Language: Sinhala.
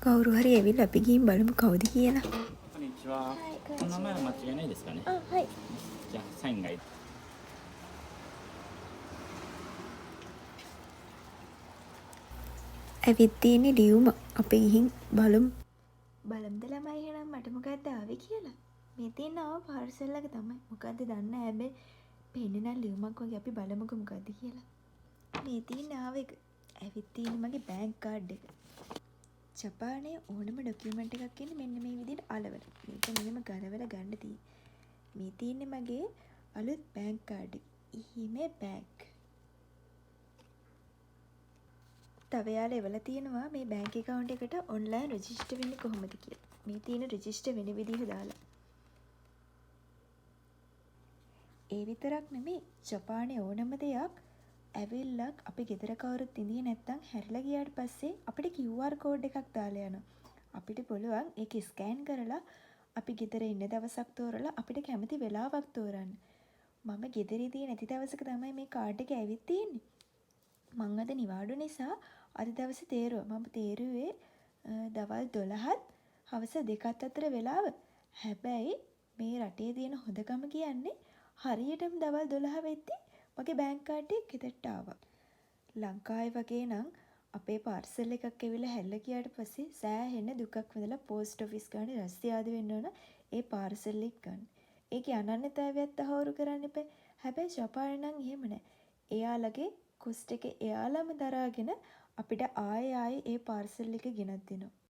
කවුරු හරි ඇවිල්ලා අපි ගිහින් බලමු කවුද කියලා. こんにちは。お名前は間違いないですかね。はい。じゃあサインがいる。ඇවිත් තියෙන්නේ ලියුම. අපි ගිහින් බලමු. බලමුද ළමයි එහෙනම් මට මොකක්ද ආවේ කියලා. මේ තියෙන ආව පාර්සල් එක තමයි. මොකද්ද දන්නේ නැහැ හැබැයි පේන්නේ නම් ලියුමක් වගේ. අපි බලමුකෝ මොකද්ද කියලා. මේ තියෙන ආව එක. ඇවිත් තියෙන්නේ මගේ බැංක් කාඩ් එක. ජපානයේ ඕනම ඩොකියුමන්ට් එකක් එන්නේ මෙන්න මේ විදිහට අලවල. මේක මෙහෙම ගලවලා ගන්න තියෙන්නේ. මේ තියෙන්නේ මගේ අලුත් බැංක් කාඩ් එක. ඉහිමේ බැංක්. තව යාළුවා එවලා තියෙනවා මේ බැංක් account එකට ඔන්ලයින් රෙජිස්ටර් වෙන්නේ කොහොමද කියලා. මේ තියෙන රෙජිස්ටර් වෙන විදිහ දාලා. ඒ විතරක් නෙමෙයි ජපානයේ ඕනම දෙයක් ඇවිල්ලා අපි ගෙදර කවුරුත් ඉඳියේ නැත්තම් හැරිලා ගියාට පස්සේ අපිට QR කෝඩ් එකක් දාලා යනවා. අපිට පුළුවන් ඒක ස්කෑන් කරලා අපි ගෙදර ඉන්න දවසක් තෝරලා අපිට කැමති වෙලාවක් තෝරන්න. මම ගෙදරදී නැති දවසක තමයි මේ කාඩ් එක ඇවිත් තියෙන්නේ. මං අද නිවාඩු නිසා අද දවසේ තේරුවා. මම තේරුවේ දවල් 12ත් හවස 2ත් අතර වෙලාව. හැබැයි මේ රටේ තියෙන හොඳකම කියන්නේ හරියටම දවල් 12 වෙද්දි මගේ බැංක් කාඩ් එක ගෙදරට ආවා. ලංකාවේ වගේ නම් අපේ පාර්සල් එකක් ඇවිල්ලා හැල්ල ගියාට පස්සේ සෑහෙන දුකක් විඳලා පෝස්ට් ඔෆිස් ගානේ රස්තිය ආද වෙන්න ඕන ඒ පාර්සල් එක ගන්න. ඒකේ අනන්‍යතාවයත් තහවුරු කරන්න එපා. හැබැයි ජපානයේ නම් එහෙම නැහැ. එයාලගේ කොස්ට් එක එයාලම දරාගෙන අපිට ආයේ ඒ පාර්සල් එක ගෙනත් දෙනවා.